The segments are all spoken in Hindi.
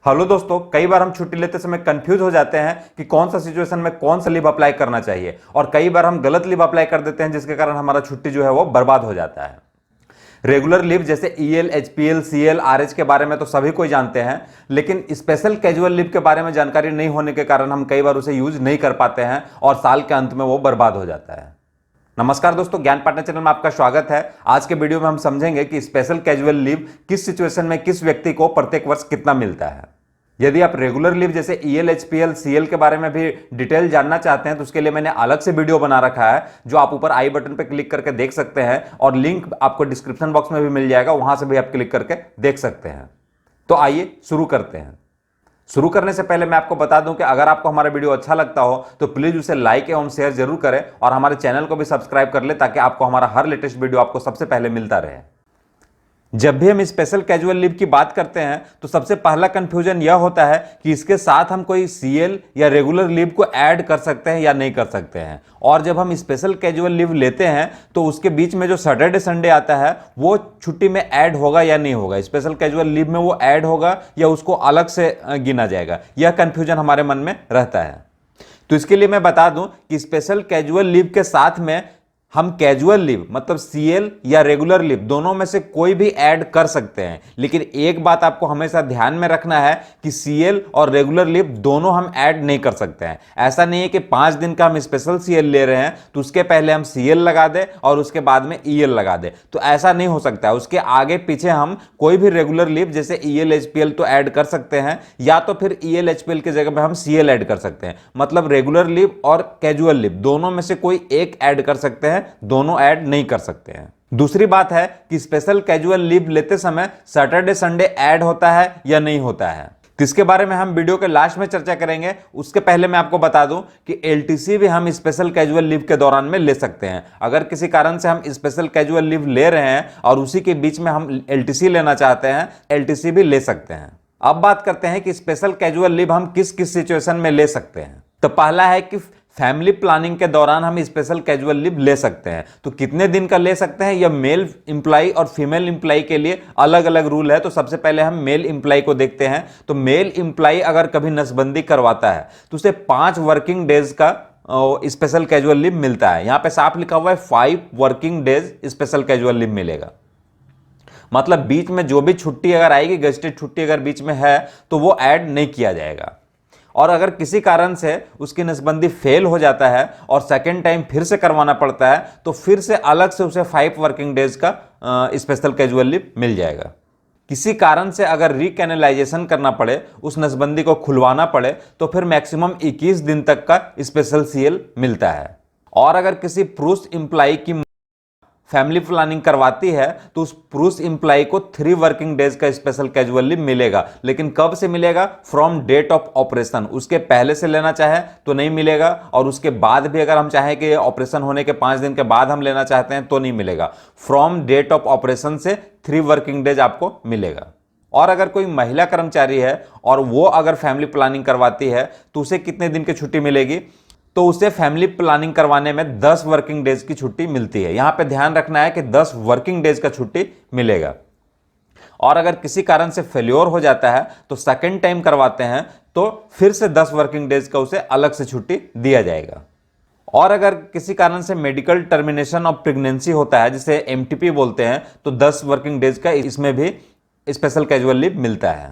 हेलो दोस्तों, कई बार हम छुट्टी लेते समय कंफ्यूज हो जाते हैं कि कौन सा सिचुएशन में कौन सा लीव अप्लाई करना चाहिए और कई बार हम गलत लीव अप्लाई कर देते हैं जिसके कारण हमारा छुट्टी जो है वो बर्बाद हो जाता है। रेगुलर लीव जैसे ईएल, एचपीएल, सीएल, आरएच के बारे में तो सभी कोई जानते हैं, लेकिन स्पेशल कैजुअल लीव के बारे में जानकारी नहीं होने के कारण हम कई बार उसे यूज नहीं कर पाते हैं और साल के अंत में वो बर्बाद हो जाता है। नमस्कार दोस्तों, ज्ञान पार्टनर चैनल में आपका स्वागत है। आज के वीडियो में हम समझेंगे कि स्पेशल कैजुअल लीव किस सिचुएशन में किस व्यक्ति को प्रत्येक वर्ष कितना मिलता है। यदि आप रेगुलर लीव जैसे ईएल, एचपीएल, सीएल के बारे में भी डिटेल जानना चाहते हैं तो उसके लिए मैंने अलग से वीडियो बना रखा है जो आप ऊपर आई बटन पर क्लिक करके देख सकते हैं और लिंक आपको डिस्क्रिप्शन बॉक्स में भी मिल जाएगा, वहां से भी आप क्लिक करके देख सकते हैं। तो आइए शुरू करते हैं। शुरू करने से पहले मैं आपको बता दूं कि अगर आपको हमारा वीडियो अच्छा लगता हो तो प्लीज उसे लाइक एवं शेयर जरूर करें और हमारे चैनल को भी सब्सक्राइब कर ले ताकि आपको हमारा हर लेटेस्ट वीडियो आपको सबसे पहले मिलता रहे। जब भी हम स्पेशल कैजुअल लीव की बात करते हैं तो सबसे पहला कंफ्यूजन यह होता है कि इसके साथ हम कोई सीएल या रेगुलर लीव को ऐड कर सकते हैं या नहीं कर सकते हैं। और जब हम स्पेशल कैजुअल लीव लेते हैं तो उसके बीच में जो सैटरडे संडे आता है वो छुट्टी में ऐड होगा या नहीं होगा, स्पेशल कैजुअल लीव में वो ऐड होगा या उसको अलग से गिना जाएगा, यह कंफ्यूजन हमारे मन में रहता है। तो इसके लिए मैं बता दूं कि स्पेशल कैजुअल लीव के साथ में हम कैजुअल लीव मतलब सीएल या रेगुलर लीव दोनों में से कोई भी ऐड कर सकते हैं, लेकिन एक बात आपको हमेशा ध्यान में रखना है कि सीएल और रेगुलर लीव दोनों हम ऐड नहीं कर सकते हैं। ऐसा नहीं है कि 5 दिन का हम स्पेशल सीएल ले रहे हैं तो उसके पहले हम सीएल लगा दें और उसके बाद में ईएल लगा दें, तो ऐसा नहीं हो सकता है। उसके आगे पीछे हम कोई भी रेगुलर लीव जैसे ईएल, एचपीएल तो ऐड कर सकते हैं या तो फिर ईएल, एचपीएल की जगह पर हम सीएल ऐड कर सकते हैं। मतलब रेगुलर लीव और कैजुअल लीव दोनों में से कोई एक ऐड कर सकते हैं, दोनों ऐड नहीं कर सकते हैं। दूसरी बात है कि स्पेशल कैजुअल लीव लेते समय सैटरडे संडे ऐड होता है या नहीं होता है, तो इसके बारे में हम वीडियो के लास्ट में चर्चा करेंगे। उसके पहले मैं आपको बता दूं कि एलटीसी भी हम स्पेशल कैजुअल लीव के दौरान में ले सकते हैं। अगर किसी कारण से हम स्पेशल कैजुअल लीव ले रहे हैं और उसी के बीच में हम एलटीसी लेना चाहते हैं, एलटीसी भी ले सकते हैं। अब बात करते हैं कि स्पेशल कैजुअल लीव हम किस किस सिचुएशन में ले सकते हैं। तो पहला है कि फैमिली प्लानिंग के दौरान हम स्पेशल कैजुअल लीव ले सकते हैं। तो कितने दिन का ले सकते हैं, यह मेल इंप्लाई और फीमेल इंप्लाई के लिए अलग अलग रूल है। तो सबसे पहले हम मेल इंप्लाई को देखते हैं। तो मेल इंप्लाई अगर कभी नसबंदी करवाता है तो उसे 5 वर्किंग डेज का स्पेशल कैजुअल लीव मिलता है। यहां पे साफ लिखा हुआ है 5 working days special casual leave मिलेगा। मतलब बीच में जो भी छुट्टी अगर आएगी, गेस्टेड छुट्टी अगर बीच में है तो वो ऐड नहीं किया जाएगा। और अगर किसी कारण से उसकी नसबंदी फेल हो जाता है और सेकेंड टाइम फिर से करवाना पड़ता है तो फिर से अलग से उसे 5 वर्किंग डेज का स्पेशल कैजुअल लीव मिल जाएगा। किसी कारण से अगर रिकैनलाइजेशन करना पड़े, उस नसबंदी को खुलवाना पड़े, तो फिर मैक्सिमम 21 दिन तक का स्पेशल सीएल मिलता है। और अगर किसी पुरुष इंप्लाई की फैमिली प्लानिंग करवाती है तो उस पुरुष इंप्लाई को 3 वर्किंग डेज का स्पेशल कैजुअल लीव मिलेगा। लेकिन कब से मिलेगा? From date of operation. उसके पहले से लेना चाहे तो नहीं मिलेगा और उसके बाद भी अगर हम चाहें कि ऑपरेशन होने के 5 दिन के बाद हम लेना चाहते हैं तो नहीं मिलेगा। फ्रॉम डेट ऑफ ऑपरेशन से 3 वर्किंग डेज आपको मिलेगा। और अगर कोई महिला कर्मचारी है और वो अगर फैमिली प्लानिंग करवाती है तो उसे कितने दिन की छुट्टी मिलेगी? तो उसे फैमिली प्लानिंग करवाने में 10 वर्किंग डेज की छुट्टी मिलती है। यहां पे ध्यान रखना है कि 10 वर्किंग डेज का छुट्टी मिलेगा। और अगर किसी कारण से फेल्योर हो जाता है तो सेकेंड टाइम करवाते हैं तो फिर से 10 वर्किंग डेज का उसे अलग से छुट्टी दिया जाएगा। और अगर किसी कारण से मेडिकल टर्मिनेशन ऑफ प्रेगनेंसी होता है जिसे एमटीपी बोलते हैं तो 10 वर्किंग डेज का इसमें भी स्पेशल कैजुअल लीव मिलता है।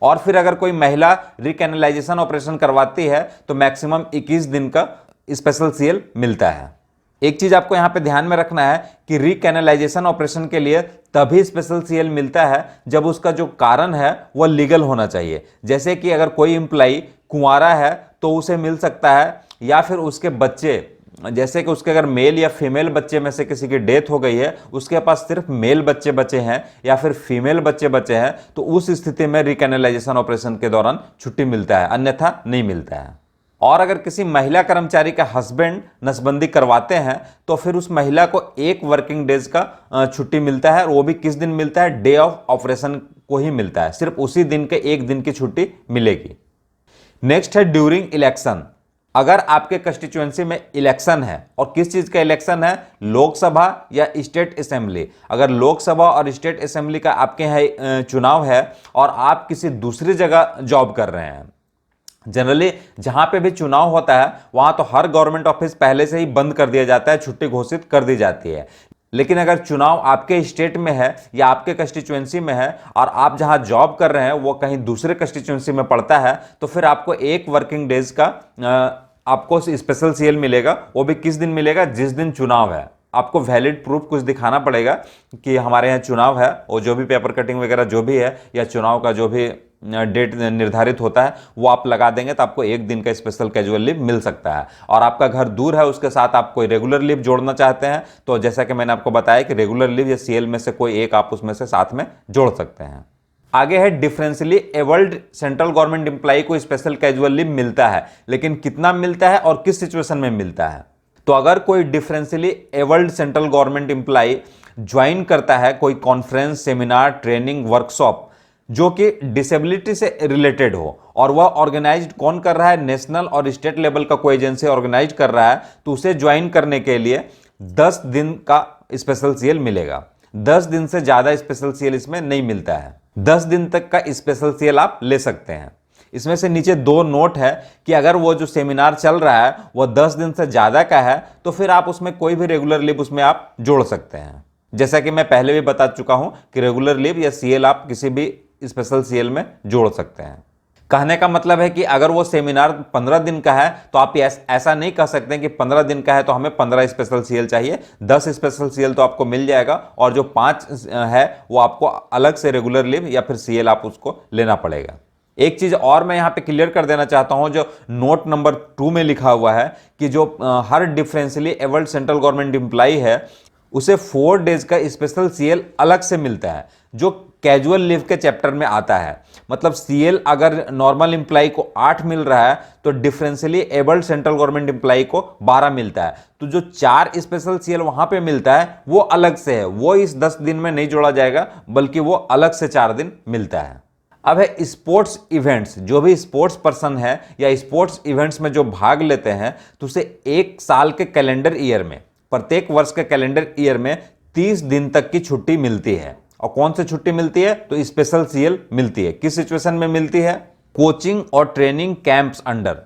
और फिर अगर कोई महिला रिकैनलाइजेशन ऑपरेशन करवाती है तो मैक्सिमम 21 दिन का स्पेशल सीएल मिलता है। एक चीज आपको यहां पे ध्यान में रखना है कि रिकैनलाइजेशन ऑपरेशन के लिए तभी स्पेशल सीएल मिलता है जब उसका जो कारण है वह लीगल होना चाहिए। जैसे कि अगर कोई एम्प्लॉय कुंवारा है तो उसे मिल सकता है, या फिर उसके बच्चे, जैसे कि उसके अगर मेल या फीमेल बच्चे में से किसी की डेथ हो गई है, उसके पास सिर्फ मेल बच्चे बचे हैं या फिर फीमेल बच्चे बचे हैं, तो उस स्थिति में रिकैनलाइजेशन ऑपरेशन के दौरान छुट्टी मिलता है, अन्यथा नहीं मिलता है। और अगर किसी महिला कर्मचारी का हस्बैंड नसबंदी करवाते हैं तो फिर उस महिला को 1 वर्किंग डेज का छुट्टी मिलता है। और वो भी किस दिन मिलता है? डे ऑफ ऑपरेशन को ही मिलता है। सिर्फ उसी दिन के 1 दिन की छुट्टी मिलेगी। नेक्स्ट है ड्यूरिंग इलेक्शन। अगर आपके कंस्टिट्यूएंसी में इलेक्शन है, और किस चीज का इलेक्शन है, लोकसभा या स्टेट असेंबली, अगर लोकसभा और स्टेट असेंबली का आपके यहाँ चुनाव है और आप किसी दूसरी जगह जॉब कर रहे हैं, जनरली जहां पे भी चुनाव होता है वहां तो हर गवर्नमेंट ऑफिस पहले से ही बंद कर दिया जाता है, छुट्टी घोषित कर दी जाती है। लेकिन अगर चुनाव आपके स्टेट में है या आपके कंस्टिट्यूएंसी में है और आप जहां जॉब कर रहे हैं वो कहीं दूसरे कंस्टिट्यूएंसी में पड़ता है, तो फिर आपको एक वर्किंग डेज का आपको स्पेशल सीएल मिलेगा। वो भी किस दिन मिलेगा, जिस दिन चुनाव है। आपको वैलिड प्रूफ कुछ दिखाना पड़ेगा कि हमारे यहाँ चुनाव है, और जो भी पेपर कटिंग वगैरह जो भी है या चुनाव का जो भी डेट निर्धारित होता है वो आप लगा देंगे तो आपको एक दिन का स्पेशल कैजुअल लीव मिल सकता है। और आपका घर दूर है, उसके साथ आप कोई रेगुलर लीव जोड़ना चाहते हैं तो जैसा कि मैंने आपको बताया कि रेगुलर लीव या सीएल में से कोई एक आप उसमें से साथ में जोड़ सकते हैं। आगे है differently abled central government employ को स्पेशल कैजुअल लीव मिलता है, लेकिन कितना मिलता है और किस सिचुएशन में मिलता है। तो अगर कोई differently abled central government employ join करता है कोई कॉन्फ्रेंस, सेमिनार, ट्रेनिंग, वर्कशॉप जो कि डिसेबिलिटी से रिलेटेड हो, और वह ऑर्गेनाइज्ड कौन कर रहा है, नेशनल और स्टेट लेवल का कोई एजेंसी ऑर्गेनाइज कर रहा है, तो उसे ज्वाइन करने के लिए 10 दिन का स्पेशल सीएल मिलेगा। 10 दिन से ज्यादा स्पेशल सीएल इसमें नहीं मिलता है। 10 दिन तक का स्पेशल सीएल आप ले सकते हैं। इसमें से नीचे 2 नोट है कि अगर वो जो सेमिनार चल रहा है वो 10 दिन से ज्यादा का है तो फिर आप उसमें कोई भी रेगुलर लीव उसमें आप जोड़ सकते हैं। जैसा कि मैं पहले भी बता चुका हूं कि रेगुलर लीव या सीएल आप किसी भी स्पेशल सीएल में जोड़ सकते हैं। कहने का मतलब है कि अगर वो सेमिनार 15 दिन का है तो आप ऐसा नहीं कह सकते कि 15 दिन का है तो हमें 15 स्पेशल सीएल चाहिए। 10 स्पेशल सीएल तो आपको मिल जाएगा, और जो 5 है वो आपको अलग से रेगुलर लीव या फिर सीएल आप उसको लेना पड़ेगा। एक चीज और मैं यहां पे क्लियर कर देना चाहता हूं, जो नोट नंबर 2 में लिखा हुआ है कि जो हर differently abled central government employ है उसे 4 डेज का स्पेशल सीएल अलग से मिलता है, जो कैजुअल लीव के चैप्टर में आता है। मतलब सीएल अगर नॉर्मल एम्प्लॉय को 8 मिल रहा है तो differently abled central government employ को 12 मिलता है। तो जो 4 स्पेशल सीएल वहां पे मिलता है वो अलग से है, वो इस 10 दिन में नहीं जोड़ा जाएगा बल्कि वो अलग से 4 दिन मिलता है। अब है स्पोर्ट्स इवेंट्स। जो भी स्पोर्ट्स पर्सन है या स्पोर्ट्स इवेंट्स में जो भाग लेते हैं तो उसे 1 साल के कैलेंडर ईयर में, प्रत्येक वर्ष के कैलेंडर ईयर में 30 दिन तक की छुट्टी मिलती है। और कौन सी छुट्टी मिलती है, तो स्पेशल सीएल मिलती है। किस सिचुएशन में मिलती है, कोचिंग और ट्रेनिंग कैंप्स अंडर।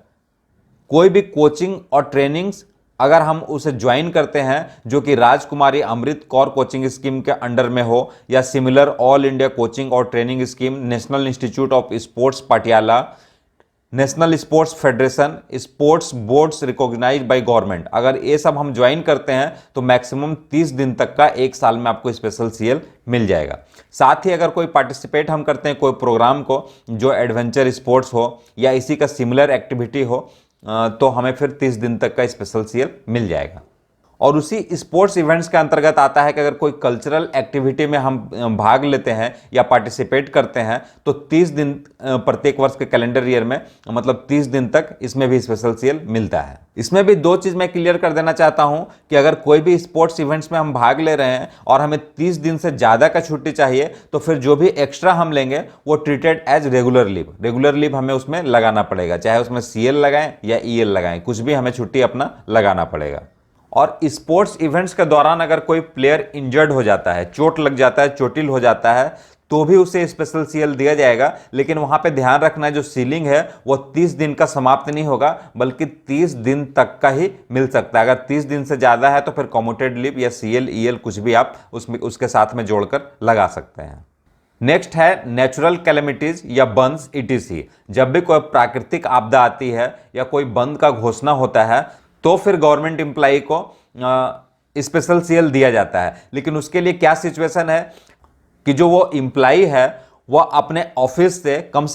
कोई भी कोचिंग और ट्रेनिंग्स अगर हम उसे ज्वाइन करते हैं जो कि राजकुमारी अमृत कौर कोचिंग स्कीम के अंडर में हो, या सिमिलर ऑल इंडिया कोचिंग और training scheme, national institute of sports Patiala, national sports federation, sports boards recognised by government, अगर ये सब हम ज्वाइन करते हैं तो मैक्सिमम 30 दिन तक का 1 साल में आपको स्पेशल सीएल मिल जाएगा। साथ ही अगर कोई पार्टिसिपेट हम करते हैं कोई प्रोग्राम को जो एडवेंचर स्पोर्ट्स हो या इसी का सिमिलर एक्टिविटी हो, तो हमें फिर 30 दिन तक का स्पेशल सीएल मिल जाएगा। और उसी स्पोर्ट्स इवेंट्स के अंतर्गत आता है कि अगर कोई कल्चरल एक्टिविटी में हम भाग लेते हैं या पार्टिसिपेट करते हैं तो 30 दिन प्रत्येक वर्ष के कैलेंडर ईयर में, मतलब 30 दिन तक इसमें भी स्पेशल सीएल मिलता है। इसमें भी 2 चीज मैं क्लियर कर देना चाहता हूं कि अगर कोई भी स्पोर्ट्स इवेंट्स में हम भाग ले रहे हैं और हमें 30 दिन से ज्यादा का छुट्टी चाहिए तो फिर जो भी एक्स्ट्रा हम लेंगे वो treated as regular leave. Regular leave हमें उसमें लगाना पड़ेगा, चाहे उसमें सीएल लगाएं या ईएल लगाएं, कुछ भी हमें छुट्टी अपना लगाना पड़ेगा। और स्पोर्ट्स इवेंट्स के दौरान अगर कोई प्लेयर इंजर्ड हो जाता है, चोट लग जाता है, चोटिल हो जाता है, तो भी उसे स्पेशल सीएल दिया जाएगा। लेकिन वहां पे ध्यान रखना है जो सीलिंग है वो 30 दिन का समाप्त नहीं होगा बल्कि 30 दिन तक का ही मिल सकता है। अगर 30 दिन से ज्यादा है तो फिर कम्यूटेड लीव या सीएल ईएल कुछ भी आप उसमें उसके साथ में जोड़कर लगा सकते हैं। नेक्स्ट है नेचुरल कैलेमिटीज या बंद ईटीसी। जब भी कोई प्राकृतिक आपदा आती है या कोई बंद का घोषणा होता है तो फिर गवर्नमेंट एम्प्लॉय को स्पेशल सीएल दिया जाता है। लेकिन उसके लिए क्या सिचुएशन है कि जो वो एम्प्लॉय है वह अपने ऑफिस से कम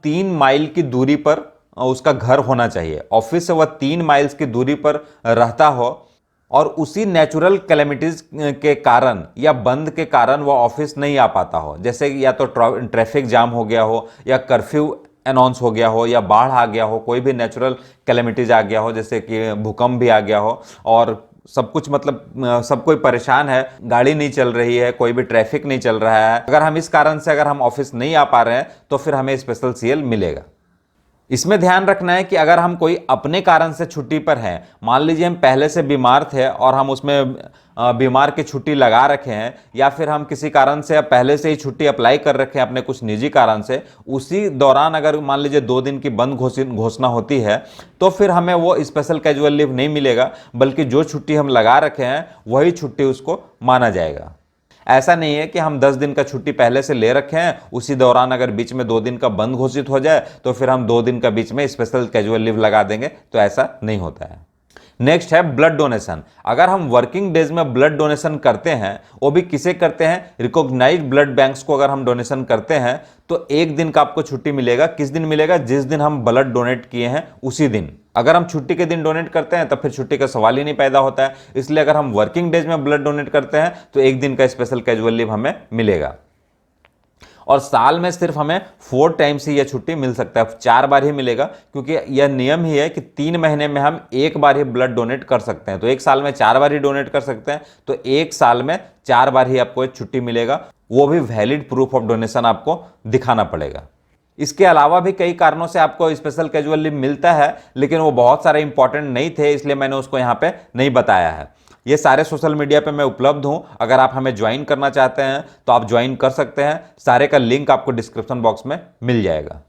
3 माइल की दूरी पर उसका घर होना चाहिए। ऑफिस से वह 3 माइल्स की दूरी पर रहता हो और उसी नेचुरल कैलेमिटीज के कारण या बंद के कारण वह ऑफिस नहीं आ पाता हो, जैसे या तो ट्रैफिक जाम हो गया हो या कर्फ्यू अनाउंस हो गया हो या बाढ़ आ गया हो, कोई भी नेचुरल कैलेमिटीज आ गया हो जैसे कि भूकंप भी आ गया हो और सब कुछ, मतलब सब कोई परेशान है, गाड़ी नहीं चल रही है, कोई भी ट्रैफिक नहीं चल रहा है। अगर हम इस कारण से अगर हम ऑफिस नहीं आ पा रहे हैं तो फिर हमें स्पेशल सीएल मिलेगा। इसमें ध्यान रखना है कि अगर हम कोई अपने कारण से छुट्टी पर हैं, मान लीजिए हम पहले से बीमार थे और हम उसमें बीमार की छुट्टी लगा रखे हैं, या फिर हम किसी कारण से पहले से ही छुट्टी अप्लाई कर रखे हैं अपने कुछ निजी कारण से, उसी दौरान अगर मान लीजिए 2 दिन की बंद घोषणा होती है, तो फिर हमें वो स्पेशल कैजुअल लीव नहीं मिलेगा, बल्कि जो छुट्टी हम लगा रखे हैं वही छुट्टी उसको माना जाएगा। ऐसा नहीं है कि हम 10 दिन का छुट्टी पहले से ले रखे हैं, उसी दौरान अगर बीच में 2 दिन का बंद घोषित हो जाए तो फिर हम 2 दिन का बीच में स्पेशल कैजुअल लीव लगा देंगे, तो ऐसा नहीं होता है। नेक्स्ट है ब्लड डोनेशन। अगर हम वर्किंग डेज में ब्लड डोनेशन करते हैं, वो भी किसे करते हैं, रिकॉग्नाइज्ड ब्लड बैंक्स को अगर हम डोनेशन करते हैं, तो 1 दिन का आपको छुट्टी मिलेगा। किस दिन मिलेगा? जिस दिन हम ब्लड डोनेट किए हैं उसी दिन। अगर हम छुट्टी के दिन डोनेट करते हैं तब फिर छुट्टी का सवाल ही नहीं पैदा होता है। इसलिए अगर हम वर्किंग डेज में ब्लड डोनेट करते हैं तो 1 दिन का स्पेशल कैजुअल लीव हमें मिलेगा। और साल में सिर्फ हमें 4 टाइम्स ही यह छुट्टी मिल सकता है, 4 बार ही मिलेगा, क्योंकि यह नियम ही है कि 3 महीने में हम 1 बार ही ब्लड डोनेट कर सकते हैं। तो 1 साल में 4 बार ही डोनेट कर सकते हैं, तो 1 साल में 4 बार ही आपको एक छुट्टी मिलेगा, वो भी वैलिड प्रूफ ऑफ डोनेशन आपको दिखाना पड़ेगा। इसके अलावा भी कई कारणों से आपको स्पेशल कैजुअल लीव मिलता है, लेकिन वो बहुत सारे इंपॉर्टेंट नहीं थे, इसलिए मैंने उसको यहाँ पे नहीं बताया है। ये सारे सोशल मीडिया पे मैं उपलब्ध हूं, अगर आप हमें ज्वाइन करना चाहते हैं तो आप ज्वाइन कर सकते हैं। सारे का लिंक आपको डिस्क्रिप्शन बॉक्स में मिल जाएगा।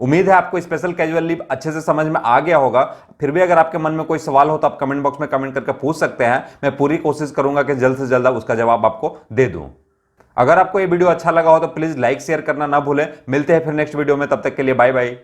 उम्मीद है आपको स्पेशल कैजुअल लीव अच्छे से समझ में आ गया होगा। फिर भी अगर आपके मन में कोई सवाल हो तो आप कमेंट बॉक्स में कमेंट करके पूछ सकते हैं। मैं पूरी कोशिश करूंगा कि जल्द से जल्द उसका जवाब आपको दे दूं। अगर आपको ये वीडियो अच्छा लगा हो तो प्लीज लाइक शेयर करना ना भूलें। मिलते हैं फिर नेक्स्ट वीडियो में, तब तक के लिए बाय बाय।